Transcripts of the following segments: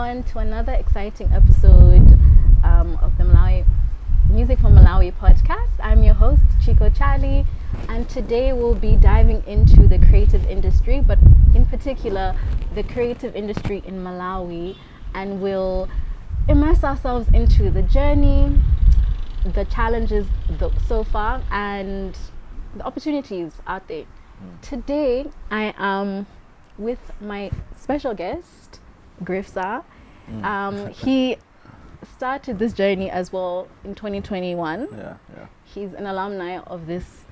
on to another exciting episode of the Music from Malawi podcast. I'm your host, Chiko Chalie, and today we'll be diving into the creative industry, but in particular, the creative industry in Malawi, and we'll immerse ourselves into the journey, the challenges so far, and the opportunities out there. Today, I am with my special guest, Grisver. He started this journey as well in 2021. He's an alumni of this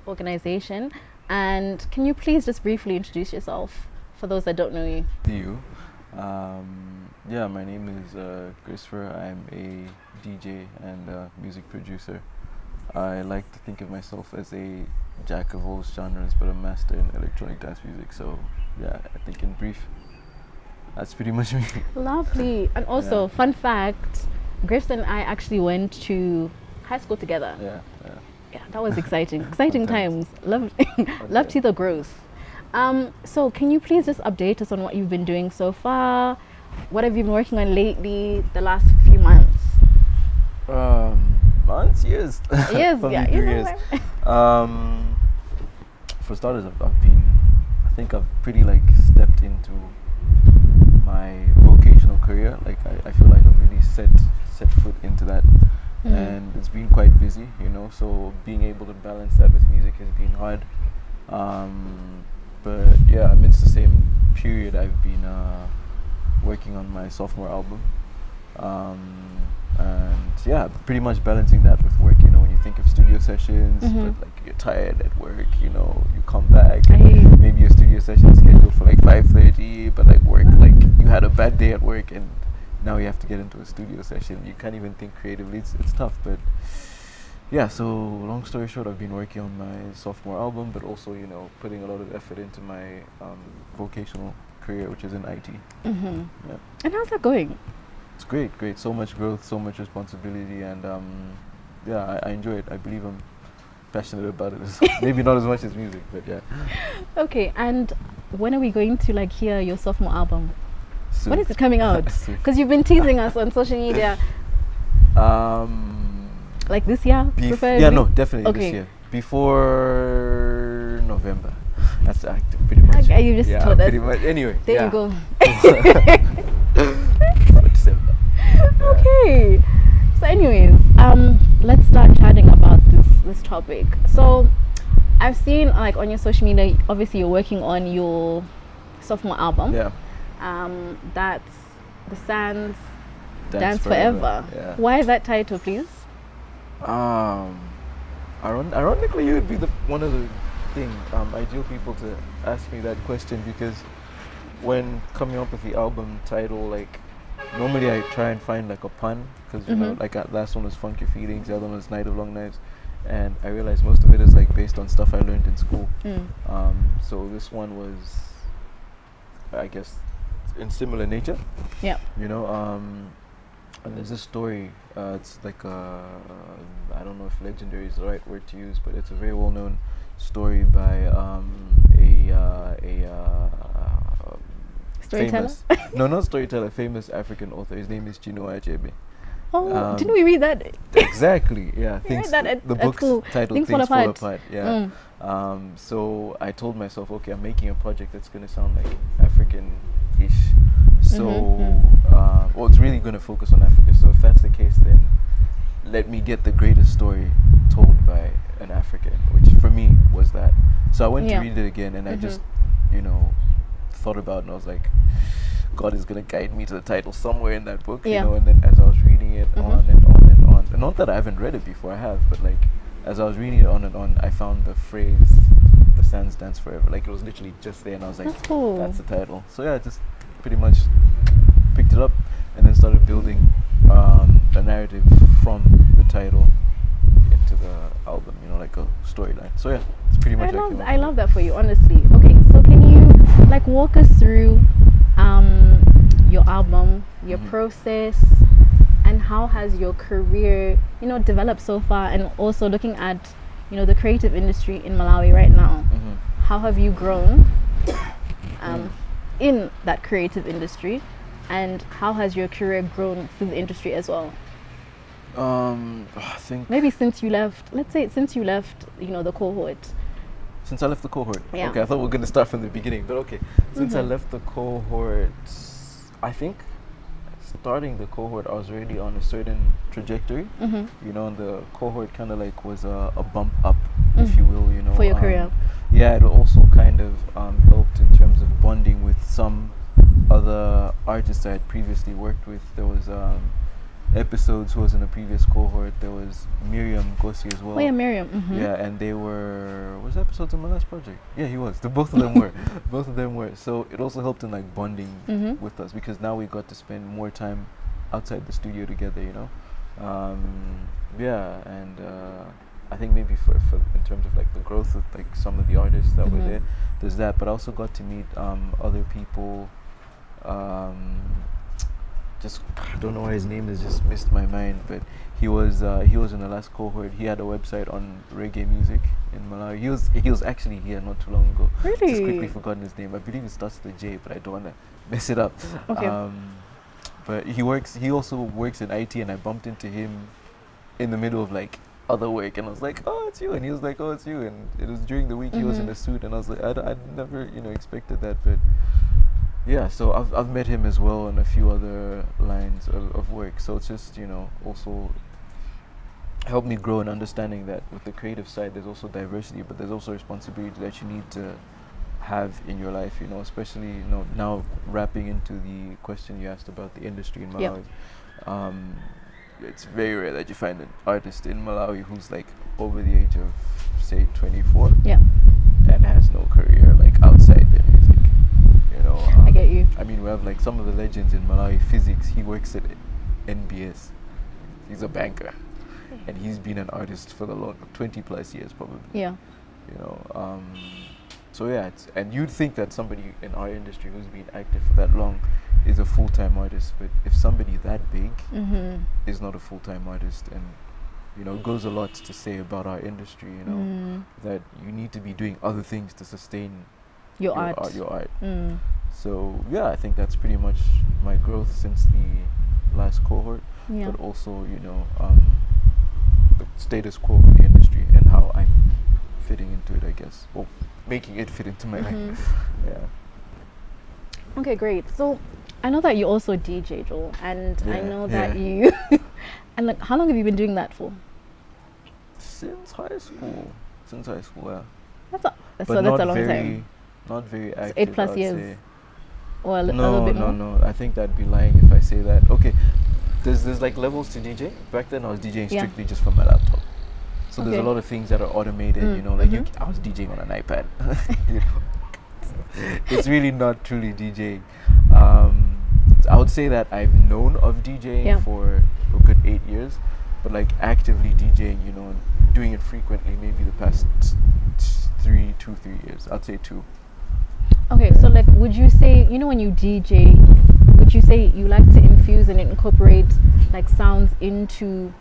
organization. And can you please just briefly introduce yourself for those that don't know you? My name is Grisver. I'm a DJ and music producer. I like to think of myself as a jack of all genres, but a master in electronic dance music. So yeah, I think in brief, that's pretty much me. Lovely. And also, fun fact, Grisver and I actually went to high school together. Yeah, that was exciting. Exciting times. Love to see the growth. So can you please just update us on what you've been doing so far? What have you been working on lately, the last few months? Months? Years? Years, yeah. Years. For starters, I think I've pretty stepped into my vocational career. I feel like I've really set foot into that. And it's been quite busy, so being able to balance that with music has been hard. But yeah, amidst the same period, I've been working on my sophomore album. And yeah, pretty much balancing that with work. When you think of studio sessions, but you're tired at work, you come back and maybe your studio session is scheduled for 5:30, but work, you had a bad day at work and now you have to get into a studio session. You can't even think creatively. It's tough, but yeah. So long story short, I've been working on my sophomore album, but also putting a lot of effort into my vocational career, which is in IT. Yeah. And how's that going? It's great. So much growth, so much responsibility, and I enjoy it. I believe I'm passionate about it. Maybe not as much as music, but yeah. Okay, and when are we going to hear your sophomore album? Soon. When is it coming out? Because you've been teasing us on social media. This year, preferably? Yeah, no, definitely this year. Before November. That's pretty much. Okay, you just told us. Pretty much. Anyway, there you go. December. Okay. So, anyways, let's start chatting about this topic. So, I've seen on your social media, obviously you're working on your sophomore album. Yeah. That's The Sands Dance Forever. Yeah. Why that title, please? Ironically, you would be one of the ideal people to ask me that question, because when coming up with the album title, normally I try and find a pun, because last one was Funky Feelings, the other one was Night of Long Nights, and I realized most of it is based on stuff I learned in school. So this one was, I guess, in similar nature. Yeah. And there's this story. It's I don't know if legendary is the right word to use, but it's a very well-known story by a storyteller? not storyteller, famous African author. His name is Chino. Oh, didn't we read that? Exactly, yeah. We read that at the book's school. titled Things Fall Apart. Yeah. So I told myself, okay, I'm making a project that's going to sound African-ish. So, it's really going to focus on Africa. So if that's the case, then let me get the greatest story told by an African, which for me was that. So I went to read it again, and I just, thought about it, and I was like, God is going to guide me to the title somewhere in that book, and then as I was reading it on and not that I haven't read it before, I have, but as I was reading it on and on, I found the phrase, The Sands Dance Forever. It was literally just there, and I was like, that's cool. That's the title. So yeah, just pretty much picked it up and then started building a narrative from the title into the album, a storyline. So yeah, it's pretty much. I love that for you, honestly. Okay, so can you walk us through your album, your process, and how has your career developed so far, and also looking at the creative industry in Malawi right now? How have you grown in that creative industry, and how has your career grown through the industry as well? I think Maybe since you left, let's say since you left, the cohort. since I left the cohort. Yeah. Okay, I thought we were gonna start from the beginning, but okay. Since I left the cohort, I think starting the cohort, I was already on a certain trajectory. You know, and the cohort kind of like was a bump up, if you will. You know, For your career. Yeah, it also kind of helped in terms of bonding with some other artists I had previously worked with. There was Episodes, who was in a previous cohort. There was Miriam Gosi as well. Oh yeah, Miriam. Yeah, and they were, was Episodes in my last project? Yeah, he was. Both of them were. Both of them were. So it also helped in like bonding with us, because now we got to spend more time outside the studio together, you know. Yeah, and I think maybe for in terms of like the growth of like some of the artists that were there, there's that. But I also got to meet other people. Just I don't know why his name has just missed my mind, but he was in the last cohort. He had a website on reggae music in Malawi. He was actually here not too long ago. Really? Just quickly forgotten his name. I believe it starts with a J, but I don't want to mess it up. Okay. But he also works in IT, and I bumped into him in the middle of like other work, and I was like, oh, it's you, and he was like, oh, it's you, and it was during the week. He was in a suit, and I was like, I never expected that, but. Yeah, so I've met him as well on a few other lines of work. So it's just, also helped me grow in understanding that with the creative side, there's also diversity, but there's also responsibility that you need to have in your life, especially, now wrapping into the question you asked about the industry in Malawi. Yep. It's very rare that you find an artist in Malawi who's like over the age of, say, 24. Yeah. And has no career like outside their music. I get you. I mean, we have like some of the legends in Malawi. Physics, he works at NBS. He's a banker, and he's been an artist for the 20 plus years probably. Yeah. So yeah, and you'd think that somebody in our industry who's been active for that long is a full-time artist, but if somebody that big is not a full-time artist, and it goes a lot to say about our industry. That you need to be doing other things to sustain your art. So yeah, I think that's pretty much my growth since the last cohort, but also the status quo of the industry and how I'm fitting into it, I guess, or making it fit into my life. Yeah. Okay, great. So I know that you also DJ, Joel, and I know that you and like, how long have you been doing that for? Since high school, yeah. That's a long time. Not very active. 8+ years. Or a no, little bit more? No. I think I'd be lying if I say that. Okay, there's like levels to DJ. Back then I was DJing strictly just from my laptop. So there's a lot of things that are automated, I was DJing on an iPad. It's really not truly DJing. I would say that I've known of DJing for a good 8 years, but like actively DJing, doing it frequently, maybe the past 3 years. I'd say 2. Okay, so like, would you say, when you DJ, would you say you like to infuse and incorporate like sounds into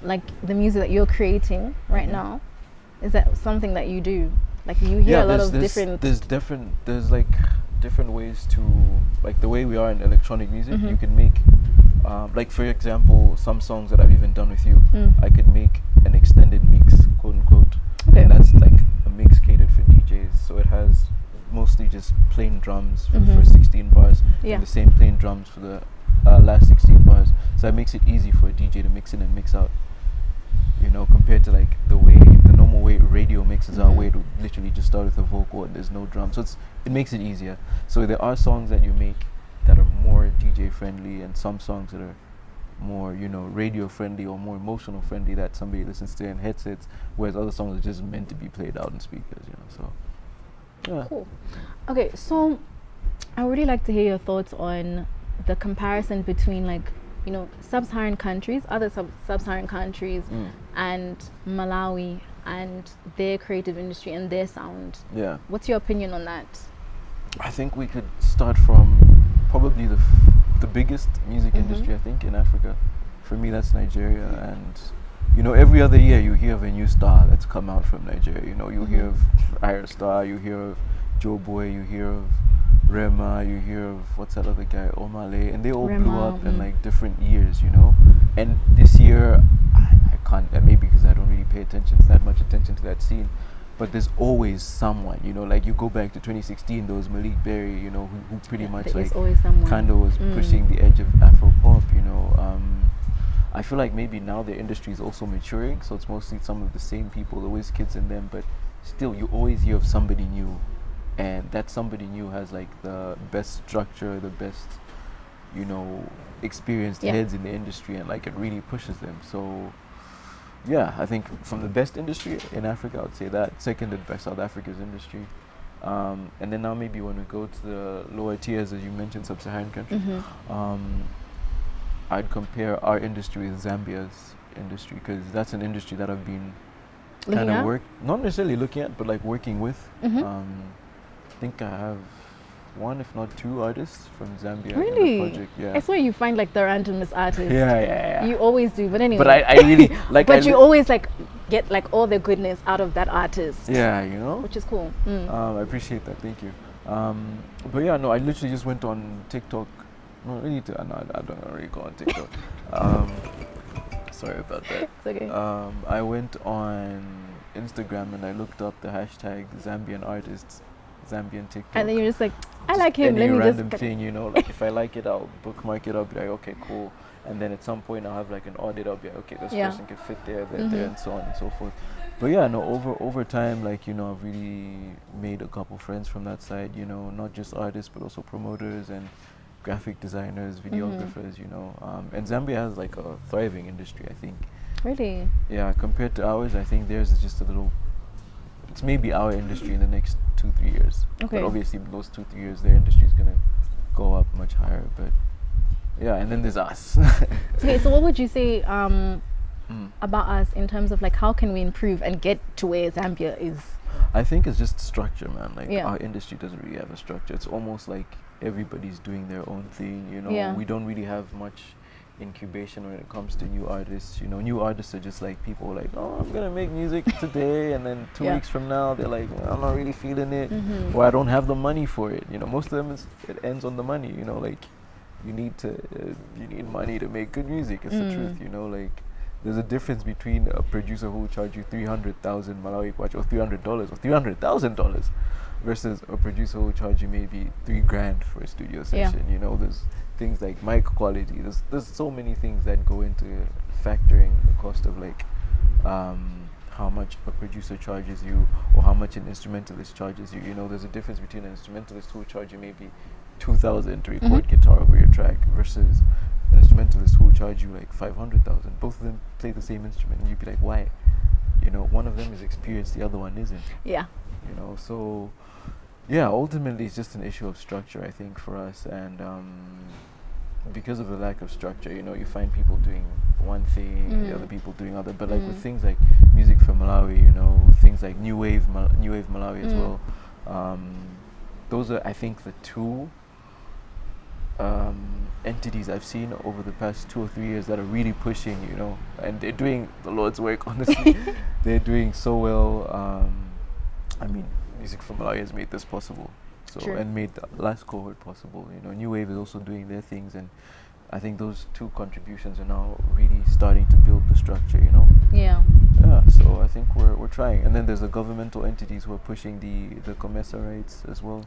like the music that you're creating right now? Is that something that you do? Like, you hear a lot of different. There's like different ways to, like the way we are in electronic music. You can make, like for example, some songs that I've even done with you. I could make an extended mix, quote unquote. Okay. And that's like a mix catered for DJs. So it has mostly just plain drums for the first 16 bars, and the same plain drums for the last 16 bars. So that makes it easy for a DJ to mix in and mix out. Compared to like the normal way radio mixes out, where it would literally just start with a vocal and there's no drum. So it makes it easier. So there are songs that you make that are more DJ friendly, and some songs that are more, radio friendly or more emotional friendly that somebody listens to in headsets, whereas other songs are just meant to be played out in speakers, So yeah. Cool. Okay, so I would really like to hear your thoughts on the comparison between like, sub-Saharan countries, other sub-Saharan countries, and Malawi and their creative industry and their sound. Yeah. What's your opinion on that? I think we could start from probably the biggest music industry, I think, in Africa. For me, that's Nigeria. And, every other year you hear of a new star that's come out from Nigeria. You hear of Ira Star, you hear of Joe Boy, you hear of Rema, you hear of what's that other guy, Omale, and they all blew Rema, up in like different years, you know. And this year, I can't, maybe because I don't really pay that much attention to that scene, but there's always someone, you know, like you go back to 2016, there was Malik Berry, you know, who pretty much there like is always someone. kind of was pushing the edge of Afro pop, you know. I feel like maybe now the industry is also maturing, so it's mostly some of the same people, always kids in them, but still you always hear of somebody new, and that somebody new has like the best structure, the best, you know, experienced heads in the industry, and like it really pushes them. So yeah, I think from the best industry in Africa, I would say that. Seconded by South Africa's industry. And then now maybe when we go to the lower tiers, as you mentioned, sub-Saharan countries, I'd compare our industry with Zambia's industry, because that's an industry that I've been kind of not necessarily looking at, but like working with. I think I have one, if not two, artists from Zambia in the project. Yeah, I swear you find like the randomest artists. Yeah. You always do, but anyway. But I really like. But you always like get like all the goodness out of that artist. Yeah, you know, which is cool. I appreciate that. Thank you. But yeah, no, I literally just went on TikTok. No, really, I don't really go on TikTok. Sorry about that. It's okay. I went on Instagram and I looked up the hashtag Zambian artists, Zambian TikTok. And then you're just like, I like him. Any Let me random just thing, you know, like if I like it, I'll bookmark it. I'll be like, okay, cool. And then at some point, I'll have like an audit. I'll be like, okay, this person can fit there, there, and so on and so forth. But yeah, no, over time, like, you know, I've really made a couple friends from that side. You know, not just artists, but also promoters and graphic designers, videographers, you know. And Zambia has like a thriving industry, I think. Really? Yeah, compared to ours, I think theirs is just a little, it's maybe our industry in the next 2-3 years. Okay. But obviously in those 2-3 years, their industry is going to go up much higher. But yeah, and then there's us. Okay, so what would you say about us in terms of like how can we improve and get to where Zambia is? I think it's just structure, man. Like our industry doesn't really have a structure. It's almost like everybody's doing their own thing, you know. We don't really have much incubation when it comes to new artists. You know, new artists are just like people like, oh, I'm gonna make music today, and then 2 weeks from now they're like, well, I'm not really feeling it, or I don't have the money for it. You know, most of them it ends on the money. You know, like you need money to make good music. It's the truth. You know, like there's a difference between a producer who will charge you 300,000 Malawi kwacha or $300 or $300,000 versus a producer who will charge you maybe $3,000 for a studio session. You know, there's things like mic quality. There's so many things that go into factoring the cost of like how much a producer charges you or how much an instrumentalist charges you. You know, there's a difference between an instrumentalist who will charge you maybe $2,000 to record guitar over your track versus an instrumentalist who will charge you like $500,000. Both of them play the same instrument, and you'd be like, why? You know, one of them is experienced, the other one isn't. Yeah. You know, so yeah, ultimately it's just an issue of structure, I think, for us. And because of the lack of structure, you know, you find people doing one thing, the other people doing other. But like with things like music from Malawi, you know, things like New Wave Malawi as well. Those are, I think, the two entities I've seen over the past 2 or 3 years that are really pushing, you know, and they're doing the Lord's work, honestly. They're doing so well. I mean, Music from Malawi has made this possible, so and made the last cohort possible. You know, New Wave is also doing their things, and I think those two contributions are now really starting to build the structure. You know. Yeah. So I think we're trying, and then there's the governmental entities who are pushing the COMESA rights as well.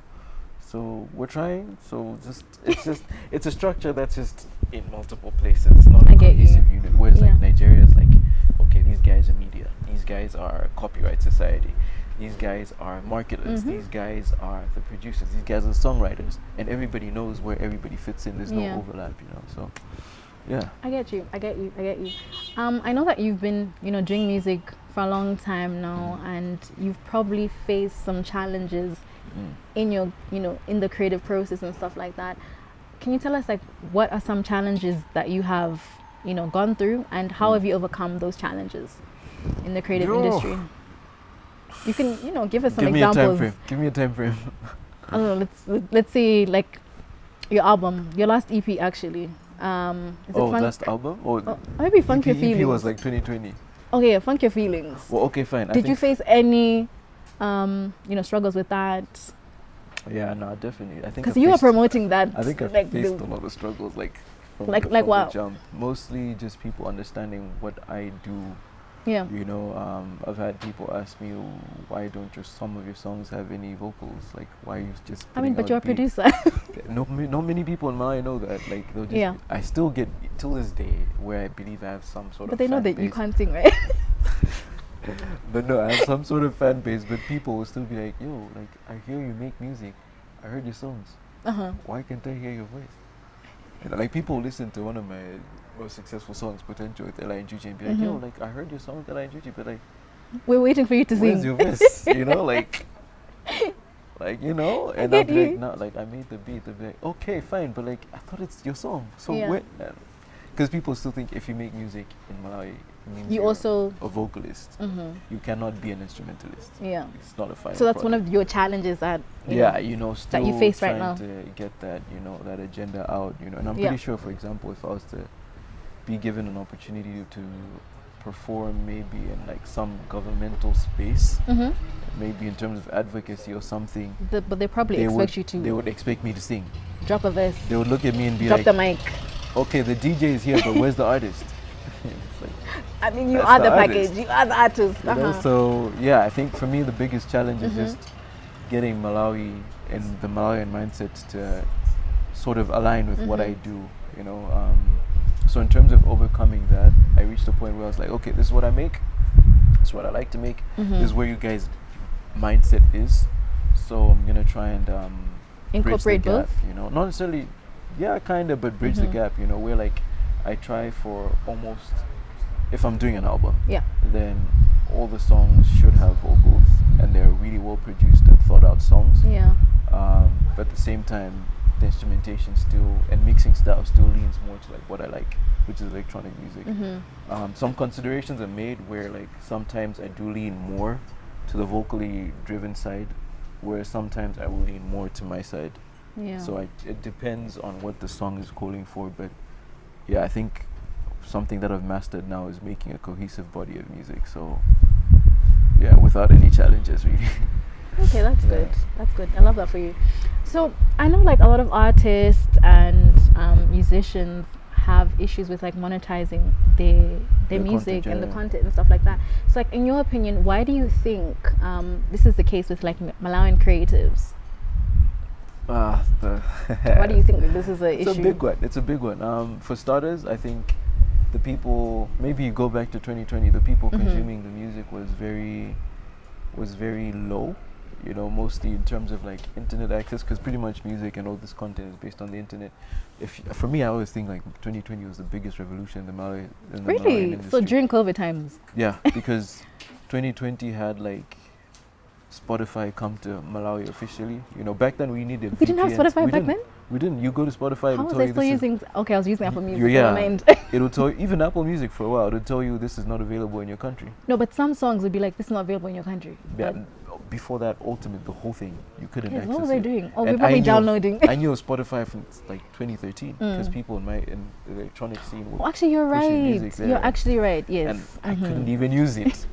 So we're trying. So it's a structure that's just in multiple places. It's not a cohesive unit. Whereas like Nigeria is like, okay, these guys are media. These guys are copyright society. These guys are marketers. These guys are the producers. These guys are the songwriters, and everybody knows where everybody fits in. There's no overlap, you know. So, yeah. I get you. I know that you've been, you know, doing music for a long time now, and you've probably faced some challenges in your, you know, in the creative process and stuff like that. Can you tell us, like, what are some challenges that you have, you know, gone through, and how have you overcome those challenges in the creative industry? You can, you know, give us some examples. Give me a time frame. I don't know. Let's say like your album, your last EP actually. Last album? Or maybe Funk Your Feelings. EP was like 2020. Okay, Funk Your Feelings. Well, okay, fine. Did you face any, you know, struggles with that? Yeah, no, definitely. I think Because you are promoting that. I think I've like faced a lot of struggles, like from like from what? the jump. Mostly just people understanding what I do. Yeah. You know, I've had people ask me, why don't some of your songs have any vocals? Like, why you just? I mean, but you're a beats? producer. Not many people in Malawi know that. Like, they'll just. I still get till this day where I believe I have some sort but of. But they know that base. you can't sing, right? But no, I have some sort of fan base. But people will still be like, yo, like, I hear you make music. I heard your songs. Why can't I hear your voice? And like, people listen to one of my most successful songs, Potential, with Ella and Juji, and be like, yo, like, I heard your song with Ella and Juji, but like, we're waiting for you to where's sing. your voice? You know, like, you know, and I'll be like, no, like, I made the beat. They'll be like, okay, fine, but like, I thought it's your song. So when? Because people still think if you make music in Malawi, it means you're also a vocalist. You cannot be an instrumentalist. Yeah, it's not a final. So that's one of your challenges that still that you face right now. To get that that agenda out. And I'm pretty sure, for example, if I was to be given an opportunity to perform maybe in like some governmental space, maybe in terms of advocacy or something, but they probably expect you to. They would expect me to sing. Drop a verse. They would look at me and be like, drop the mic. Okay, the DJ is here, but where's the artist? Like, I mean, you are the package. You are the artist. You know, so yeah, I think for me the biggest challenge is just getting Malawi and the Malawian mindset to sort of align with what I do. So in terms of overcoming that, I reached a point where I was like, okay, this is what I make. This is what I like to make. This is where you guys' mindset is. So I'm gonna try and incorporate bridge the gap, both. Not necessarily, yeah, kind of, but bridge the gap. Where like I try for almost, if I'm doing an album, then all the songs should have vocals and they're really well produced and thought out songs. Yeah. But at the same time, the instrumentation still and mixing style still leans more to like what I like, which is electronic music. Some considerations are made where like sometimes I do lean more to the vocally driven side, where sometimes I will lean more to my side. Yeah. So it depends on what the song is calling for, but yeah, I think something that I've mastered now is making a cohesive body of music. So yeah, without any challenges really. Okay, that's good. That's good. I love that for you. So I know like a lot of artists and musicians have issues with like monetizing their music and the content and stuff like that. So like in your opinion, why do you think this is the case with like Malawian creatives? Why do you think that this is an issue? It's a big one. For starters, I think the people, maybe you go back to 2020, the people consuming the music was very low, mostly in terms of like internet access, because pretty much music and all this content is based on the internet. For me, I always think like 2020 was the biggest revolution in the Malawian industry. So during COVID times? Yeah, because 2020 had like Spotify come to Malawi officially. Back then we needed. We didn't have Spotify back then? We didn't. You go to Spotify. How was I still using? Okay, I was using Apple Music. It'll tell you, even Apple Music for a while. It'll tell you this is not available in your country. No, but some songs would be like, this is not available in your country. Yeah. Before that, Ultimate, the whole thing, you couldn't access it. What was I doing? Oh, we're probably downloading. I knew Spotify from like 2013 because people in the electronic scene were actually, you're right. You're actually right. Yes. And I couldn't even use it.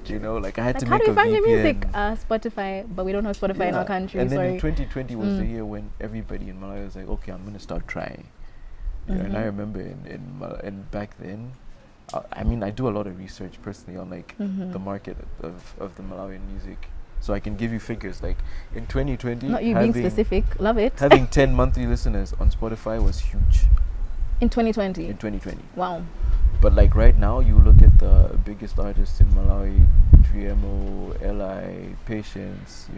Like I had to make a VPN. How do you find your music? Spotify, but we don't have Spotify in our country. And then in 2020 was the year when everybody in Malawi was like, okay, I'm gonna start trying. And I remember in back then, I mean, I do a lot of research personally on like the market of the Malawian music, so I can give you figures. Like in 2020, not you being specific, love it. Having 10 monthly listeners on Spotify was huge. In 2020. In 2020. Wow. But like right now, you look at the biggest artists in Malawi, Triemo, Li, Patience,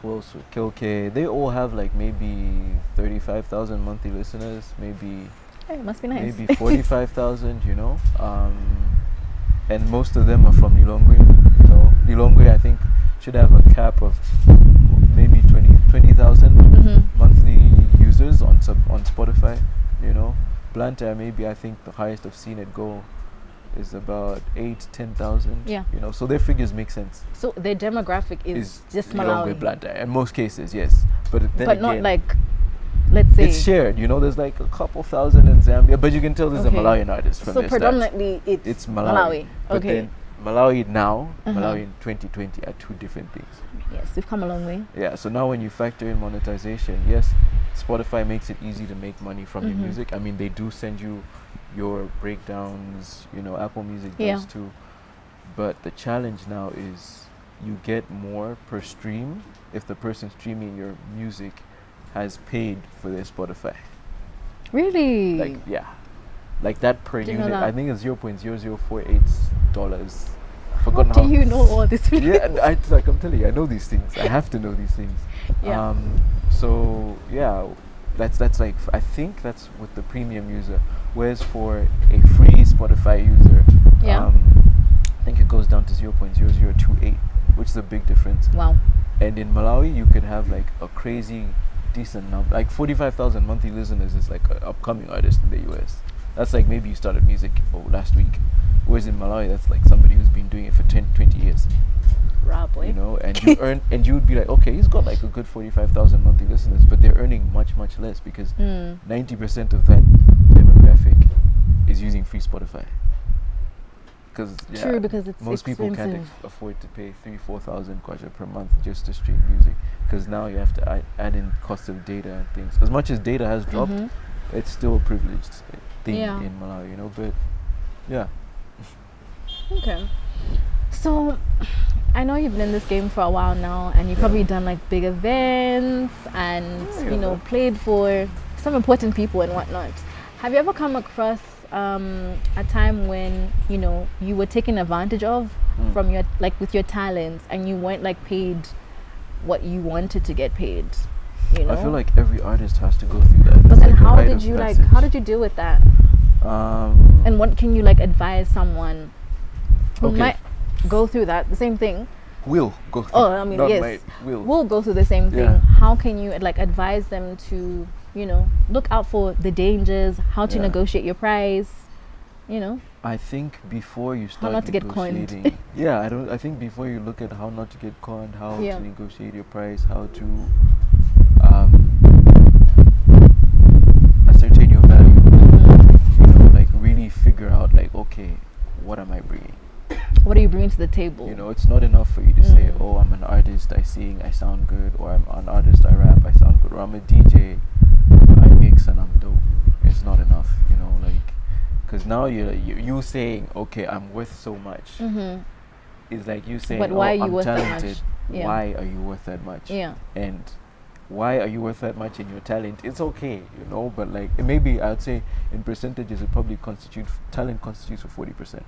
who else? Kilke. They all have like maybe 35,000 monthly listeners, maybe. It must be nice. Maybe 45,000, and most of them are from Lilongwe. Lilongwe, I think, should have a cap of maybe 20,000 monthly users on Spotify. Blantyre, maybe I think the highest I've seen it go is about 10,000. Yeah. So their figures make sense. So their demographic is just Malawi. Blantyre, in most cases, yes. But again, not like, let's say it's shared. There's like a couple thousand in Zambia, but you can tell there's a Malawian artist from so their predominantly it's Malawi. Okay. Malawi now, Malawi in 2020 are two different things. Yes, we've come a long way. Yeah, so now when you factor in monetization, yes, Spotify makes it easy to make money from your music. I mean, they do send you your breakdowns, you know, Apple Music does too. But the challenge now is you get more per stream if the person streaming your music has paid for their Spotify. Really? Like, yeah. Like that per Didn't know unit, that. I think it's $0.0048. Forgotten How how. do you know all this? Yeah, and I'm telling you, I know these things. I have to know these things. Yeah. So yeah, that's like I think that's with the premium user. Whereas for a free Spotify user, I think it goes down to 0.0028, which is a big difference. Wow. And in Malawi, you could have like a crazy decent number, like 45,000 monthly listeners is like an upcoming artist in the US. That's like maybe you started music last week. Whereas in Malawi, that's like somebody who's been doing it for 10, 20 years. Boy. You know, and you earn, and you would be like, okay, he's got like a good 45,000 monthly listeners, but they're earning much, much less because 90% of that demographic is using free Spotify. True, because it's most people can't expensive. afford to pay 3,000-4,000 kwacha per month just to stream music, because now you have to add in cost of data and things. As much as data has dropped, it's still a privileged thing in Malawi, you know. But yeah. Okay. So, I know you've been in this game for a while now, and you've probably done like big events and you know played for some important people and whatnot. Have you ever come across a time when you know you were taken advantage of from your with your talents and you weren't like paid what you wanted to get paid? You know? I feel like every artist has to go through that. But then like how did you how did you deal with that? And what can you like advise someone who might go through that, the same thing? Will go through. Oh, I mean, yes, we'll go through the same thing. How can you like advise them to, you know, look out for the dangers, how to negotiate your price, you know? I think before you start how not to get conned. I think before you look at how not to get conned, how to negotiate your price, how to ascertain your value, you know, like really figure out like, okay, what am I bringing? What are you bringing to the table? You know, it's not enough for you to say, oh, I'm an artist, I sing, I sound good, or I'm an artist, I rap, I sound good, or I'm a DJ, I mix and I'm dope. It's not enough, you know, like, because now you saying, okay, I'm worth so much. It's like you saying, but why are you I'm worth talented. that much? Why are you worth that much? And why are you worth that much in your talent? It's okay, you know, but like maybe I'd say in percentages it probably talent constitutes for 40%.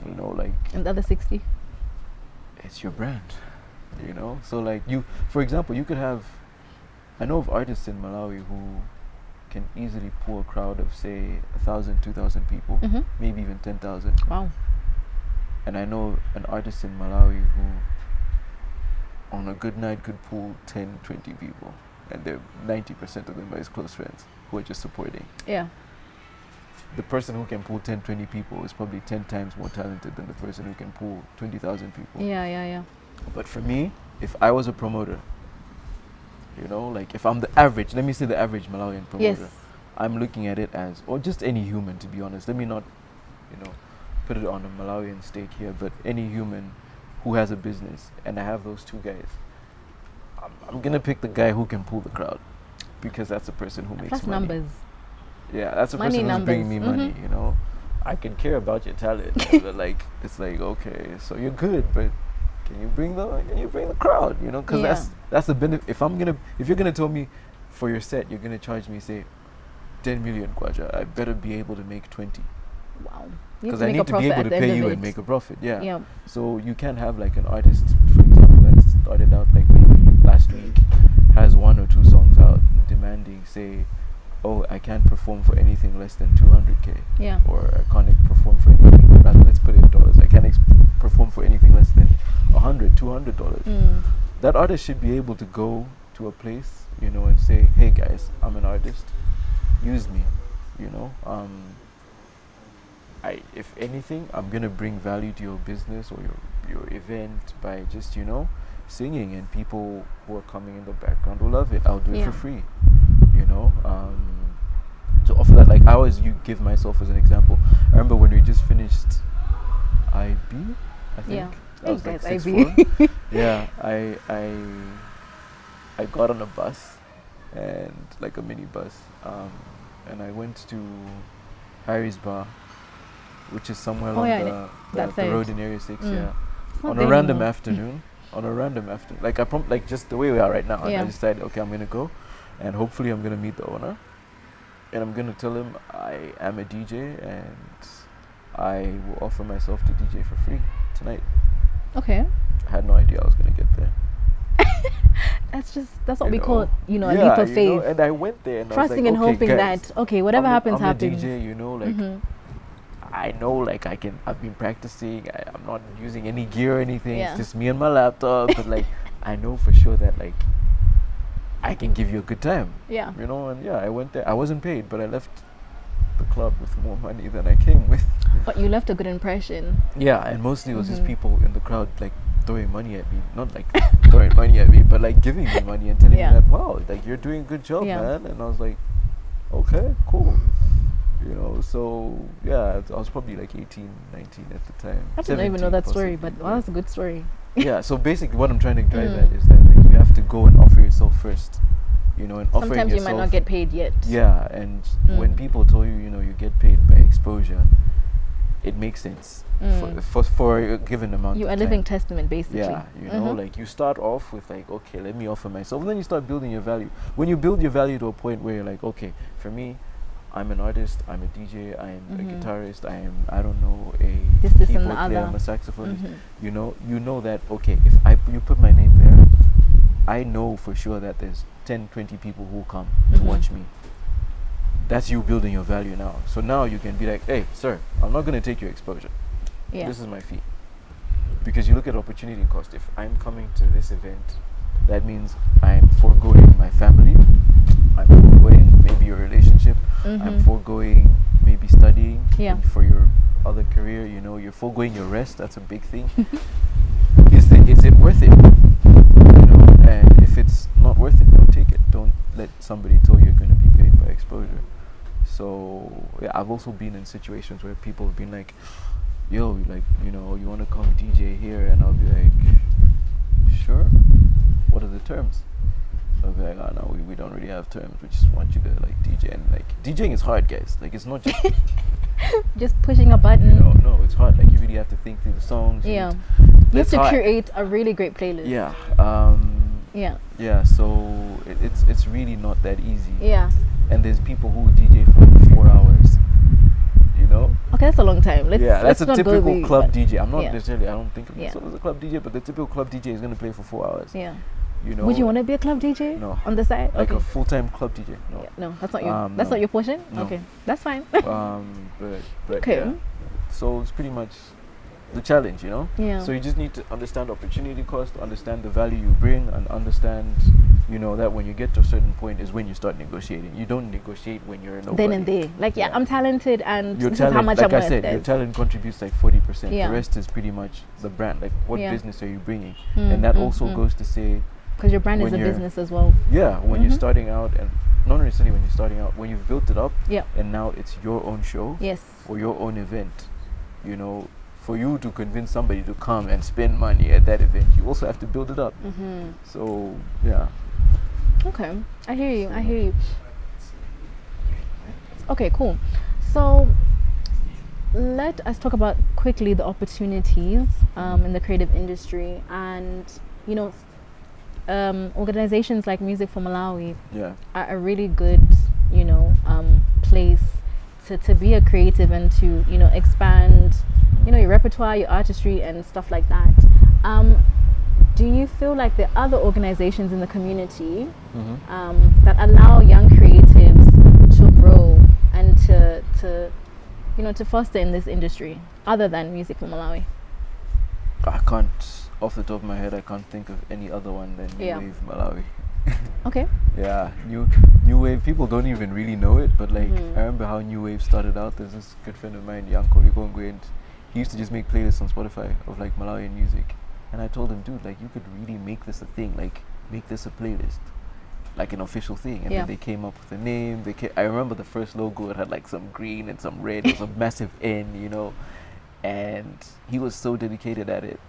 You know, like, and the other 60, it's your brand, you know. So like you, for example, you could have, I know of artists in Malawi who can easily pull a crowd of say 1,000, 2,000 people, maybe even 10,000. Wow. And I know an artist in Malawi who on a good night could pull 10, 20 people, and they're 90% of them are his close friends who are just supporting. The person who can pull 10, 20 people is probably 10 times more talented than the person who can pull 20,000 people. But for me, if I was a promoter, you know, like if I'm the average, let me say the average Malawian promoter, I'm looking at it as, or just any human, to be honest. Let me not, you know, put it on a Malawian stake here, but any human who has a business, and I have those two guys, I'm going to pick the guy who can pull the crowd, because that's the person who makes plus money. numbers. Yeah, that's the person who's bringing me money, you know. I can care about your talent, but like, it's like, okay, so you're good, but can you bring the crowd, you know? Because that's the benefit. If you're gonna tell me for your set, you're gonna charge me say 10 million kwacha, I better be able to make 20. Wow. Because I need to be able to pay you and make a profit. So you can't have like an artist, for example, that started out like maybe last week, has 1 or 2 songs out, demanding say, oh, I can't perform for anything less than 200K. Or I can't perform for anything, rather let's put it in dollars, I can't perform for anything less than $100, $200. That artist should be able to go to a place, you know, and say, hey guys, I'm an artist, use me, you know. If anything, I'm gonna bring value to your business or your event by just, you know, singing, and people who are coming in the background will love it. I'll do it for free, you know. To offer that, like I always give myself as an example. I remember when we just finished IB, I think. Yeah. I was like Guys, 6'4". Yeah, I got on a bus, and like a mini bus, and I went to Harry's Bar, which is somewhere along the road in Area 6. Yeah, on a random afternoon. On a random afternoon, like just the way we are right now. Yeah. I decided, okay, I'm gonna go, and hopefully I'm gonna meet the owner, and I'm gonna tell him I am a DJ and I will offer myself to DJ for free tonight. Okay. I had no idea I was gonna get there. That's what we call, a leap of faith. And I went there and trusting I was like, and hoping guys, that whatever happens. I'm a DJ, like I know, like I've been practicing. I'm not using any gear or anything. Yeah. It's just me and my laptop. But like I know for sure that like I can give you a good time. Yeah. And I went there. I wasn't paid, but I left the club with more money than I came with. But you left a good impression. Yeah, and mostly it was just people in the crowd like throwing money at me. Not like throwing money at me, but like giving me money and telling me that, wow, like you're doing a good job, man. And I was like, okay, cool. So yeah, I was probably like 18, 19 at the time. I didn't even know that story, but that's a good story. Yeah, so basically what I'm trying to drive at is that like you have to go and offer yourself first. And offering sometimes you might not get paid yet. Yeah, and when people tell you, you get paid by exposure, it makes sense for a given amount of time. You are a living testament, basically. Yeah, like you start off with like, okay, let me offer myself, and then you start building your value. When you build your value to a point where you're like, okay, for me, I'm an artist, I'm a DJ, I'm a guitarist, I am, I don't know, a keyboard player, I'm a saxophonist. You know that, okay, if you put my name there, I know for sure that there's 10, 20 people who come to watch me. That's you building your value now. So now you can be like, hey, sir, I'm not going to take your exposure. Yeah. This is my fee. Because you look at opportunity cost. If I'm coming to this event, that means I'm foregoing my family. I'm foregoing maybe your relationship. I'm foregoing maybe studying for your other career. You're foregoing your rest. That's a big thing. Is it worth it? And if it's not worth it, don't take it. Don't let somebody tell you you're going to be paid by exposure. So yeah, I've also been in situations where people have been like, yo, like, you want to come DJ here? And I'll be like, sure. What are the terms? I'll be like, oh no, we don't really have terms. We just want you to like DJ. And like DJing is hard, guys. Like it's not just just pushing a button. No, it's hard. Like you really have to think through the songs. Yeah. You have to create a really great playlist. Yeah. Yeah. So it's really not that easy. Yeah. And there's people who DJ for 4 hours. Okay, that's a long time. That's a typical club DJ. I'm not necessarily. I don't think of myself as a club DJ, but the typical club DJ is going to play for 4 hours. Yeah. Would you want to be a club DJ? No. On the side? Like a full-time club DJ? No. Yeah, no, that's not you. That's not your portion? No. Okay, that's fine. But okay. Yeah. So it's pretty much the challenge, Yeah. So you just need to understand opportunity cost, understand the value you bring, and understand, that when you get to a certain point is when you start negotiating. You don't negotiate when you're nobody. Then and there. Like, I'm talented, and your this talent, is how much like I'm worth. I said, your talent contributes like 40%. Yeah. The rest is pretty much the brand. Like, what business are you bringing? And that also goes to say, because your brand is a business as well. Yeah, when you're starting out, and not necessarily when you're starting out, when you've built it up, yeah, and now it's your own show, yes, or your own event, for you to convince somebody to come and spend money at that event, you also have to build it up. So, yeah. Okay, I hear you. Okay, cool. So, let us talk about quickly the opportunities in the creative industry, and organizations like Music for Malawi are a really good, place to be a creative and to, expand, your repertoire, your artistry and stuff like that. Do you feel like there are other organizations in the community that allow young creatives to grow and to foster in this industry other than Music for Malawi? I can't. Off the top of my head, I can't think of any other one than New Wave Malawi. Okay. Yeah, New Wave. People don't even really know it, but like I remember how New Wave started out. There's this good friend of mine, Yanko Ligongwe, and he used to just make playlists on Spotify of like Malawian music. And I told him, dude, like you could really make this a thing. Like make this a playlist, like an official thing. And then they came up with a name. I remember the first logo. It had like some green and some red. It was a massive N, and he was so dedicated at it,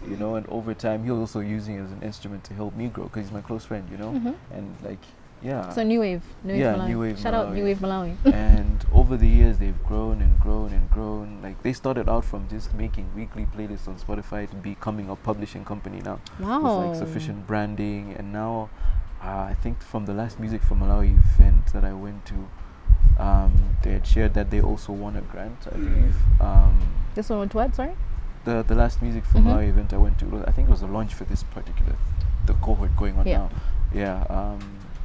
you know. And over time, he was also using it as an instrument to help me grow because he's my close friend, you know. And like, yeah. So New Wave Malawi. New Wave. Shout out New Wave Malawi. And over the years, they've grown and grown and grown. Like they started out from just making weekly playlists on Spotify to becoming a publishing company now. Wow. With like sufficient branding, and now I think from the last Music for Malawi event that I went to, they had shared that they also won a grant, I believe. This one went to what? Sorry. The last Music for Malawi event I went to, I think it was a launch for this particular the cohort going on now.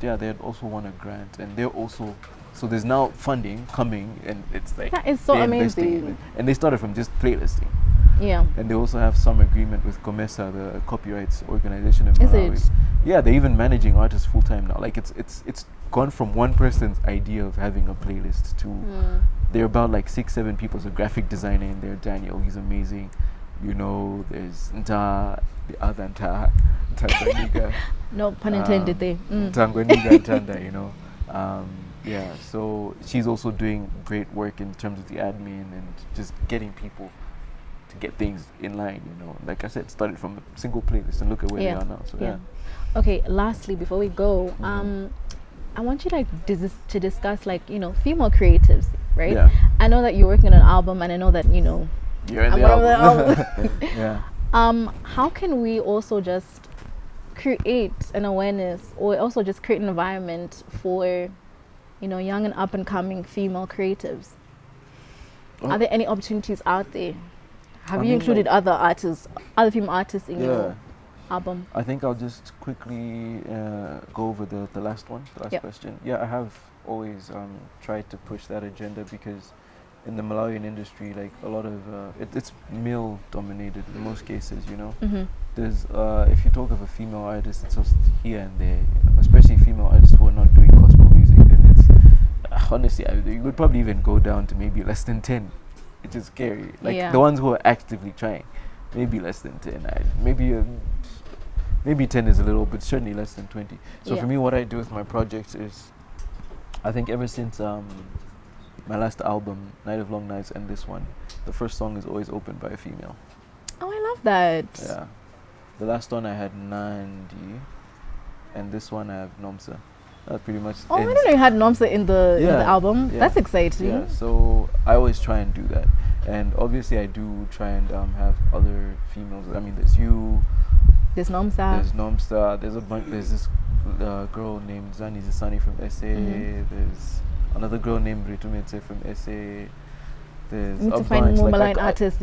Yeah, they had also won a grant, and they're also, so there's now funding coming, and it's like that is so amazing. And they started from just playlisting. Yeah. And they also have some agreement with COMESA, the copyrights organization in Malawi. Is it? Yeah, they're even managing artists full time now. Like it's gone from one person's idea of having a playlist to they're about like 6-7 people. So graphic designer in there, Daniel, he's amazing. You know, there's Nta, the other Nta, Tanganyika. No pun intended there. Tanganyika Tanda, you know. Yeah, so she's also doing great work in terms of the admin and just getting people to get things in line, you know. Like I said, started from a single playlist and look at where they are now. So yeah. Okay, lastly, before we go, I want you to discuss like, you know, female creatives, right? Yeah. I know that you're working on an album, and I know that, you know, you're in the album. Yeah. How can we also just create an awareness, or also just create an environment for, you know, young and up and coming female creatives? Are there any opportunities out there? Have you included like other female artists in your album? I think I'll just quickly go over the last one, the last question. Yeah, I have always tried to push that agenda because in the Malawian industry, like a lot of it's male dominated in most cases, you know. There's if you talk of a female artist, it's just here and there, you know, especially female artists who are not doing gospel music, and it's honestly, you would probably even go down to maybe less than 10, which is scary. Like the ones who are actively trying, maybe less than 10. Maybe 10 is a little, but certainly less than 20. So for me, what I do with my projects is, I think ever since my last album, Night of Long Nights, and this one, the first song is always opened by a female. Oh, I love that. Yeah. The last one I had Nandi, and this one I have Nomsa. That pretty much I didn't know you had Nomsa in the album. Yeah. That's exciting. Yeah, so I always try and do that. And obviously I do try and have other females. I mean, there's you. There's Nomsa. There's a bunch. There's this girl named Zani Zisani from SA. There's another girl named Ritumetse from SA. There's we need to find more Malawian artists.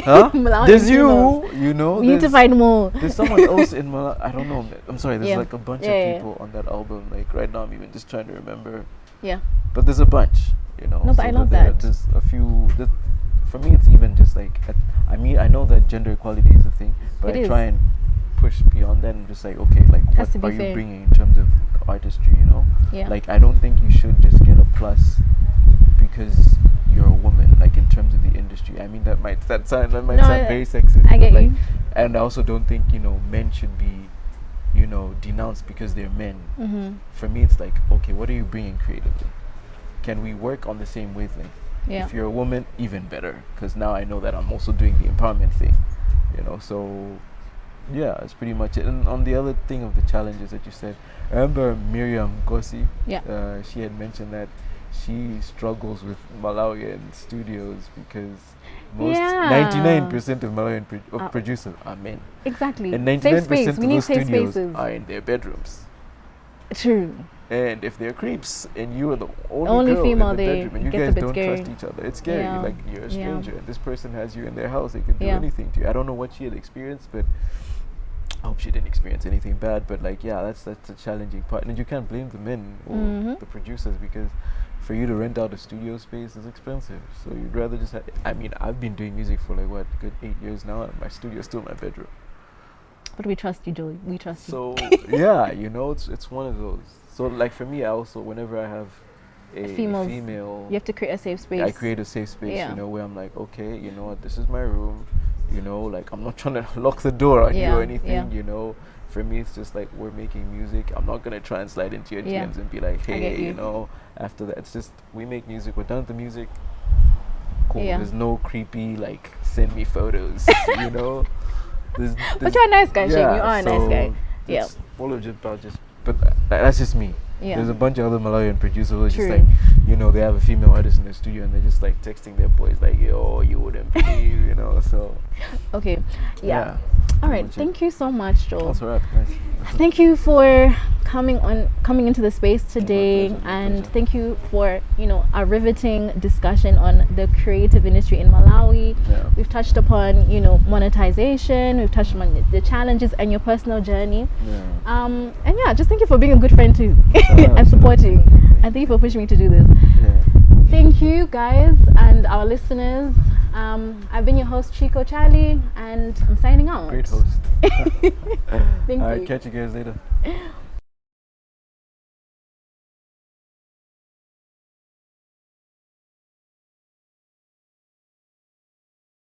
Huh? There's you know. We need to find more. There's someone else in Malawi. I don't know. I'm sorry. There's like a bunch of people on that album. Like right now, I'm even just trying to remember. Yeah. But there's a bunch, you know. No, but I love that. There's a few. For me, it's even just like, I mean, I know that gender equality is a thing, but I try and push beyond that and just like, okay, like what are you bringing in terms of artistry, you know? Yeah. Like I don't think you should just get a plus because you're a woman, like in terms of the industry. I mean, that might sound very sexist. I get like, you. And I also don't think, you know, men should be, you know, denounced because they're men. For me, it's like, okay, what are you bringing creatively? Can we work on the same wavelength? Yeah. If you're a woman, even better, because now I know that I'm also doing the empowerment thing, you know. So yeah, that's pretty much it. And on the other thing of the challenges that you said, I remember Miriam Gosi. Yeah. She had mentioned that she struggles with Malawian studios because 99% of Malawian producers are men. Exactly. And 99% of those studios are in their bedrooms. True. And if they're creeps and you are the only girl female in the bedroom and you guys don't scary. trust each other, it's scary. Like you're a stranger and this person has you in their house, they can do anything to you. I don't know what she had experienced, but I hope she didn't experience anything bad. But like, yeah, that's a challenging part. And you can't blame the men or the producers because for you to rent out a studio space is expensive. So you'd rather just I mean, I've been doing music for like what, good 8 years now, and my studio's still my bedroom. But we trust you, Joey. We trust you. So yeah, you know, it's one of those. So like for me, I also, whenever I have a female, you have to create a safe space. I create a safe space, you know, where I'm like, okay, you know what, this is my room, you know, like I'm not trying to lock the door on you or anything, you know. For me, it's just like we're making music. I'm not gonna try and slide into your DMs and be like, hey, you know. After that, it's just we make music. We're done with the music. cool. Yeah. There's no creepy like send me photos, you know. But you're a nice guy, Shane. You are a nice so guy. Yeah. it's all of just about just, but that's just me. Yeah. There's a bunch of other Malawian producers who are just True. like, you know, they have a female artist in the studio and they're just like texting their boys like, yo, you wouldn't believe, you know. So Okay. Yeah. All pretty right. much it. Thank you so much, Joel. That's alright. Nice. Thank you for coming into the space today, pleasure, my and pleasure. thank you for a riveting discussion on the creative industry in Malawi. Yeah. We've touched upon monetization. We've touched on the challenges and your personal journey. Yeah. And yeah, just thank you for being a good friend too alright, and supporting. alright. And thank you for pushing me to do this. Yeah. Thank you guys and our listeners. I've been your host Chiko Chalie, and I'm signing out. Great host. Thank Alright, you. catch you guys later.